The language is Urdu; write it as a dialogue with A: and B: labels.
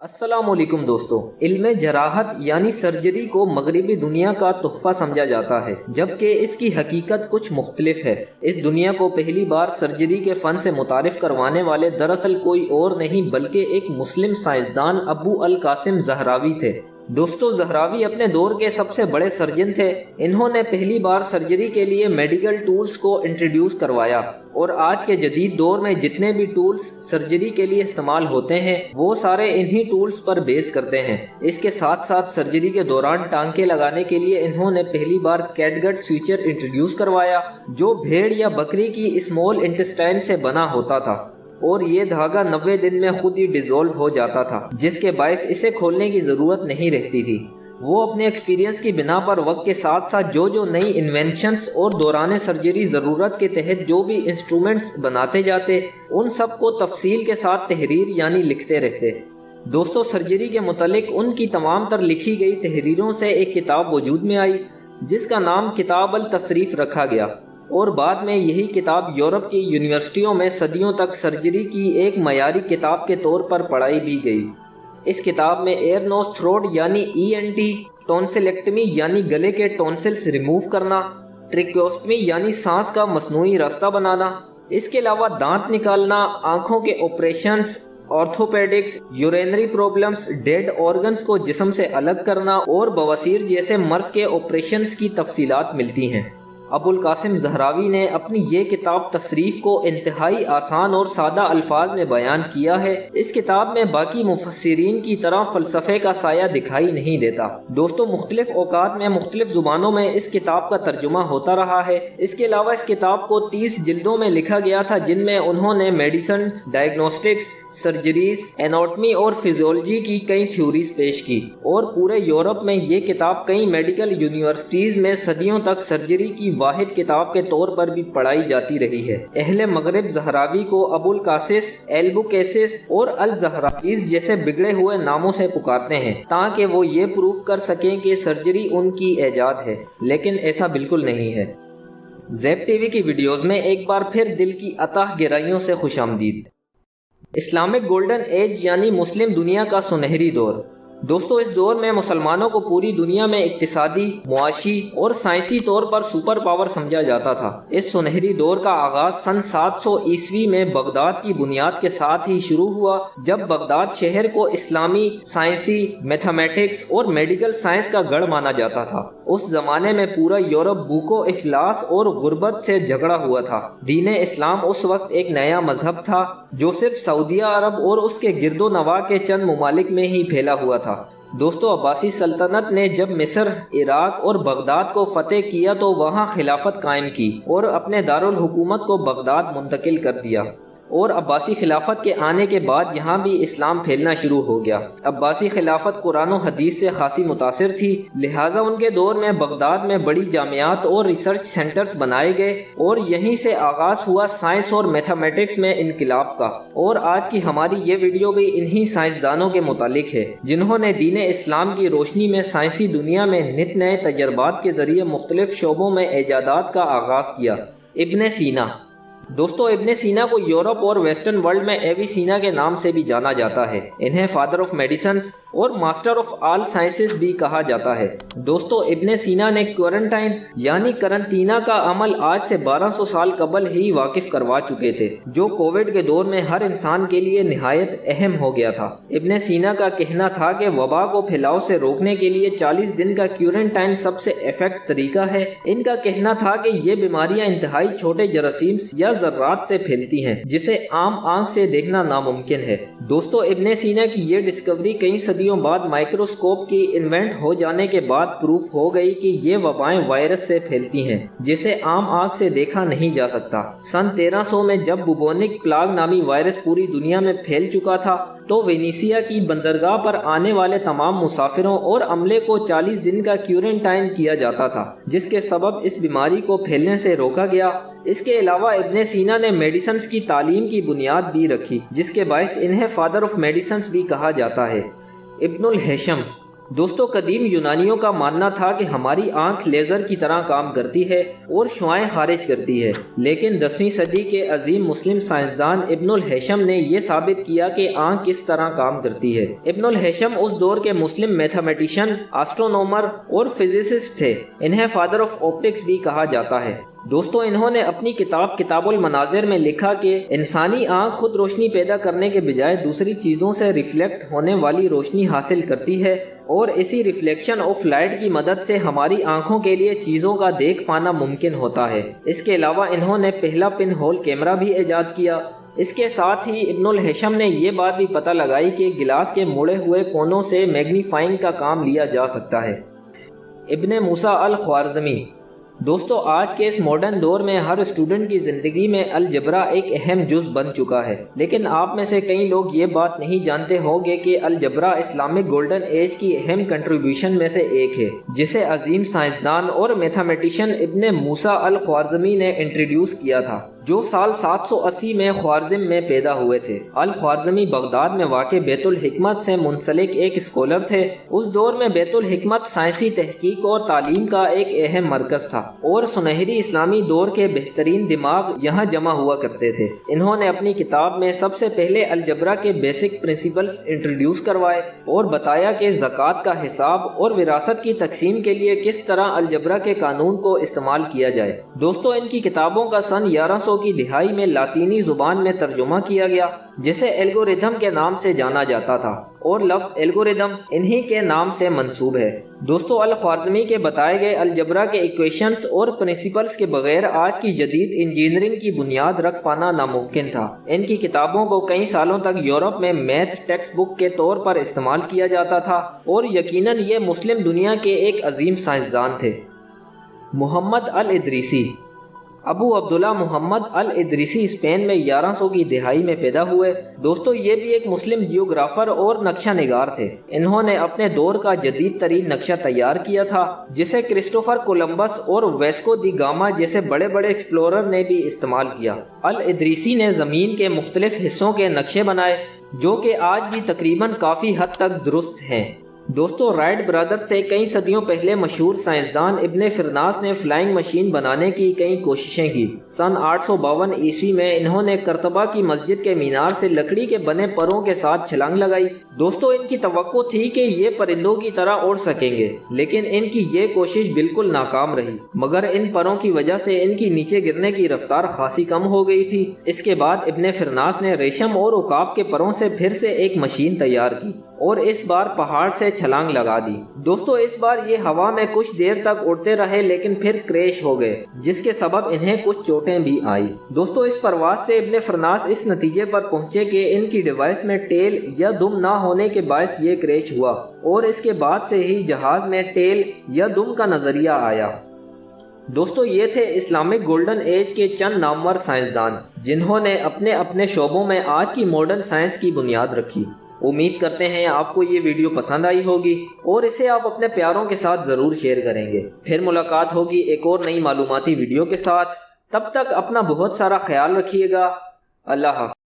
A: السلام علیکم دوستو، علم جراحت یعنی سرجری کو مغربی دنیا کا تحفہ سمجھا جاتا ہے، جبکہ اس کی حقیقت کچھ مختلف ہے۔ اس دنیا کو پہلی بار سرجری کے فن سے متعارف کروانے والے دراصل کوئی اور نہیں بلکہ ایک مسلم سائنسدان ابو القاسم زہراوی تھے۔ دوستو، زہراوی اپنے دور کے سب سے بڑے سرجن تھے۔ انہوں نے پہلی بار سرجری کے لیے میڈیکل ٹولز کو انٹروڈیوس کروایا، اور آج کے جدید دور میں جتنے بھی ٹولز سرجری کے لیے استعمال ہوتے ہیں وہ سارے انہی ٹولز پر بیس کرتے ہیں۔ اس کے ساتھ ساتھ سرجری کے دوران ٹانکے لگانے کے لیے انہوں نے پہلی بار کیٹگٹ سوئچر انٹروڈیوس کروایا، جو بھیڑ یا بکری کی اسمال انٹسٹائن سے بنا ہوتا تھا، اور یہ دھاگا 90 دن میں خود ہی ڈیزولو ہو جاتا تھا، جس کے باعث اسے کھولنے کی ضرورت نہیں رہتی تھی۔ وہ اپنے ایکسپیرینس کی بنا پر وقت کے ساتھ ساتھ جو نئی انوینشنز اور دوران سرجری ضرورت کے تحت جو بھی انسٹرومنٹس بناتے جاتے، ان سب کو تفصیل کے ساتھ تحریر یعنی لکھتے رہتے۔ دوستو، سرجری کے متعلق ان کی تمام تر لکھی گئی تحریروں سے ایک کتاب وجود میں آئی جس کا نام کتاب التصریف رکھا گیا، اور بعد میں یہی کتاب یورپ کی یونیورسٹیوں میں صدیوں تک سرجری کی ایک معیاری کتاب کے طور پر پڑھائی بھی گئی۔ اس کتاب میں ایئر نوز تھروٹ یعنی ENT، ٹونسلیکٹمی یعنی گلے کے ٹونسلز ریموو کرنا، ٹریکیوسٹمی یعنی سانس کا مصنوعی راستہ بنانا، اس کے علاوہ دانت نکالنا، آنکھوں کے operations, orthopaedics, urinary problems, dead organs کو جسم سے الگ کرنا اور بواسیر جیسے مرض کے آپریشنز کی تفصیلات ملتی ہیں۔ ابو القاسم زہراوی نے اپنی یہ کتاب تصریف کو انتہائی آسان اور سادہ الفاظ میں بیان کیا ہے۔ اس کتاب میں باقی مفسرین کی طرح فلسفے کا سایہ دکھائی نہیں دیتا۔ دوستو، مختلف اوقات میں مختلف زبانوں میں اس کتاب کا ترجمہ ہوتا رہا ہے۔ اس کے علاوہ اس کتاب کو 30 جلدوں میں لکھا گیا تھا، جن میں انہوں نے میڈیسن، ڈائگنوسٹکس، سرجریز، ایناٹمی اور فزیولوجی کی کئی تھیوریز پیش کی، اور پورے یورپ میں یہ کتاب کئی میڈیکل یونیورسٹیز میں صدیوں تک سرجری کی واحد کتاب کے طور پر بھی پڑھائی جاتی رہی ہے۔ اہل مغرب زہراوی کو ابو القاسس، ایلبوکیسس اور الزہراویز جیسے بگڑے ہوئے ناموں سے پکارتے ہیں تاکہ وہ یہ پروف کر سکیں کہ سرجری ان کی ایجاد ہے، لیکن ایسا بالکل نہیں ہے۔ زیب ٹی وی کی ویڈیوز میں ایک بار پھر دل کی اتاہ گہرائیوں سے خوش آمدید۔ اسلامک گولڈن ایج یعنی مسلم دنیا کا سنہری دور۔ دوستو، اس دور میں مسلمانوں کو پوری دنیا میں اقتصادی، معاشی اور سائنسی طور پر سپر پاور سمجھا جاتا تھا۔ اس سنہری دور کا آغاز سن 700 عیسوی میں بغداد کی بنیاد کے ساتھ ہی شروع ہوا، جب بغداد شہر کو اسلامی، سائنسی، میتھمیٹکس اور میڈیکل سائنس کا گڑھ مانا جاتا تھا۔ اس زمانے میں پورا یورپ بھوک و افلاس اور غربت سے جھگڑا ہوا تھا۔ دین اسلام اس وقت ایک نیا مذہب تھا جو صرف سعودیہ عرب اور اس کے گرد و نواح کے چند ممالک میں ہی پھیلا ہوا تھا۔ دوستو، عباسی سلطنت نے جب مصر، عراق اور بغداد کو فتح کیا تو وہاں خلافت قائم کی اور اپنے دارالحکومت کو بغداد منتقل کر دیا، اور عباسی خلافت کے آنے کے بعد یہاں بھی اسلام پھیلنا شروع ہو گیا۔ عباسی خلافت قرآن و حدیث سے خاصی متاثر تھی، لہٰذا ان کے دور میں بغداد میں بڑی جامعات اور ریسرچ سینٹرز بنائے گئے، اور یہیں سے آغاز ہوا سائنس اور میتھمیٹکس میں انقلاب کا۔ اور آج کی ہماری یہ ویڈیو بھی انہی سائنسدانوں کے متعلق ہے جنہوں نے دین اسلام کی روشنی میں سائنسی دنیا میں نت نئے تجربات کے ذریعے مختلف شعبوں میں ایجادات کا آغاز کیا۔ ابن سینا۔ دوستو، ابن سینا کو یورپ اور ویسٹرن ورلڈ میں ایوی سینا کے نام سے بھی جانا جاتا ہے۔ انہیں فادر آف میڈیسنز اور ماسٹر آف آل سائنسز بھی کہا جاتا ہے۔ دوستو، ابن سینا نے کوارنٹائن یعنی کرنٹینا کا عمل آج سے 1200 سال قبل ہی واقف کروا چکے تھے، جو کووڈ کے دور میں ہر انسان کے لیے نہایت اہم ہو گیا تھا۔ ابن سینا کا کہنا تھا کہ وبا کو پھیلاؤ سے روکنے کے لیے 40 دن کا کوارنٹائن سب سے ایفیکٹ طریقہ ہے۔ ان کا کہنا تھا کہ یہ بیماریاں انتہائی چھوٹے جراثیم یا ذرات سے پھیلتی ہیں، جسے عام آنکھ سے دیکھنا ناممکن ہے۔ دوستو، ابن سینا کی یہ ڈسکوری کئی صدیوں بعد مائکروسکوپ کی انوینٹ ہو جانے کے بعد پروف ہو گئی کہ یہ وبائیں وائرس سے پھیلتی ہیں، جسے عام آنکھ سے دیکھا نہیں جا سکتا۔ سن 1300 میں جب بوبونک پلاگ نامی وائرس پوری دنیا میں پھیل چکا تھا تو وینیسیا کی بندرگاہ پر آنے والے تمام مسافروں اور عملے کو 40 دن کا کوارنٹائن کیا جاتا تھا، جس کے سبب اس بیماری کو پھیلنے سے روکا گیا۔ اس کے علاوہ ابن سینا نے میڈیسنز کی تعلیم کی بنیاد بھی رکھی، جس کے باعث انہیں فادر آف میڈیسنز بھی کہا جاتا ہے۔ ابن الہیثم۔ دوستو قدیم یونانیوں کا ماننا تھا کہ ہماری آنکھ لیزر کی طرح کام کرتی ہے اور شعاعیں خارج کرتی ہے، لیکن 10ویں صدی کے عظیم مسلم سائنسدان ابن الہیثم نے یہ ثابت کیا کہ آنکھ کس طرح کام کرتی ہے۔ ابن الہیثم اس دور کے مسلم میتھمیٹیشین، آسٹرونومر اور فزسسٹ تھے۔ انہیں فادر آف آپٹکس بھی کہا جاتا ہے۔ دوستو انہوں نے اپنی کتاب المناظر میں لکھا کہ انسانی آنکھ خود روشنی پیدا کرنے کے بجائے دوسری چیزوں سے ریفلیکٹ ہونے والی روشنی حاصل کرتی ہے، اور اسی ریفلیکشن آف لائٹ کی مدد سے ہماری آنکھوں کے لیے چیزوں کا دیکھ پانا ممکن ہوتا ہے۔ اس کے علاوہ انہوں نے پہلا پن ہول کیمرہ بھی ایجاد کیا۔ اس کے ساتھ ہی ابن الہیثم نے یہ بات بھی پتہ لگائی کہ گلاس کے مڑے ہوئے کونوں سے میگنیفائنگ کا کام لیا جا سکتا ہے۔ ابن موسیٰ الخوارزمی۔ دوستو آج کے اس ماڈرن دور میں ہر اسٹوڈنٹ کی زندگی میں الجبرا ایک اہم جز بن چکا ہے، لیکن آپ میں سے کئی لوگ یہ بات نہیں جانتے ہوں گے کہ الجبرا اسلامک گولڈن ایج کی اہم کنٹریبیوشن میں سے ایک ہے، جسے عظیم سائنسدان اور میتھمیٹیشین ابن موسیٰ الخوارزمی نے انٹروڈیوس کیا تھا، جو سال 780 میں خوارزم میں پیدا ہوئے تھے۔ الخوارزمی بغداد میں واقع بیت الحکمت سے منسلک ایک اسکالر تھے۔ اس دور میں بیت الحکمت سائنسی تحقیق اور تعلیم کا ایک اہم مرکز تھا، اور سنہری اسلامی دور کے بہترین دماغ یہاں جمع ہوا کرتے تھے۔ انہوں نے اپنی کتاب میں سب سے پہلے الجبرا کے بیسک پرنسپلز انٹروڈیوس کروائے اور بتایا کہ زکوٰۃ کا حساب اور وراثت کی تقسیم کے لیے کس طرح الجبرا کے قانون کو استعمال کیا جائے۔ دوستو ان کی کتابوں کا سن 1100 کی دہائی میں لاطینی زبان میں ترجمہ کیا گیا، جسے الگوریدم کے نام سے جانا جاتا تھا، اور لفظ الگوریدم انہی کے نام سے منسوب ہے۔ دوستو الخوارزمی کے بتائے گئے الجبرا کے ایکویشنز اور پرنسپلز کے بغیر آج کی جدید انجینئرنگ کی بنیاد رکھ پانا ناممکن تھا۔ ان کی کتابوں کو کئی سالوں تک یورپ میں میتھ ٹیکسٹ بک کے طور پر استعمال کیا جاتا تھا، اور یقیناً یہ مسلم دنیا کے ایک عظیم سائنسدان تھے۔ محمد الادریسی۔ ابو عبداللہ محمد الادریسی اسپین میں 1100 کی دہائی میں پیدا ہوئے۔ دوستو یہ بھی ایک مسلم جیوگرافر اور نقشہ نگار تھے۔ انہوں نے اپنے دور کا جدید ترین نقشہ تیار کیا تھا، جسے کرسٹوفر کولمبس اور ویسکو دی گاما جیسے بڑے بڑے ایکسپلورر نے بھی استعمال کیا۔ الادریسی نے زمین کے مختلف حصوں کے نقشے بنائے، جو کہ آج بھی تقریباً کافی حد تک درست ہیں۔ دوستو رائٹ برادر سے کئی صدیوں پہلے مشہور سائنسدان ابن فرناس نے فلائنگ مشین بنانے کی کئی کوششیں کی۔ سن 852 عیسوی میں انہوں نے کرتبہ کی مسجد کے مینار سے لکڑی کے بنے پروں کے ساتھ چھلانگ لگائی۔ دوستو ان کی توقع تھی کہ یہ پرندوں کی طرح اڑ سکیں گے، لیکن ان کی یہ کوشش بالکل ناکام رہی، مگر ان پروں کی وجہ سے ان کی نیچے گرنے کی رفتار خاصی کم ہو گئی تھی۔ اس کے بعد ابن فرناس نے ریشم اور عقاب کے پروں سے پھر سے ایک مشین تیار کی، اور اس بار پہاڑ سے چھلانگ لگا دی۔ دوستو اس بار یہ ہوا میں کچھ دیر تک اڑتے رہے، لیکن پھر کریش ہو گئے، جس کے سبب انہیں کچھ چوٹیں بھی آئی۔ دوستو اس پرواز سے ابن فرناس اس نتیجے پر پہنچے کہ ان کی ڈیوائس میں ٹیل یا دم نہ ہونے کے باعث یہ کریش ہوا، اور اس کے بعد سے ہی جہاز میں ٹیل یا دم کا نظریہ آیا۔ دوستو یہ تھے اسلامک گولڈن ایج کے چند نامور سائنسدان، جنہوں نے اپنے اپنے شعبوں میں آج کی ماڈرن سائنس کی بنیاد رکھی۔ امید کرتے ہیں آپ کو یہ ویڈیو پسند آئی ہوگی، اور اسے آپ اپنے پیاروں کے ساتھ ضرور شیئر کریں گے۔ پھر ملاقات ہوگی ایک اور نئی معلوماتی ویڈیو کے ساتھ۔ تب تک اپنا بہت سارا خیال رکھیے گا۔ اللہ حافظ۔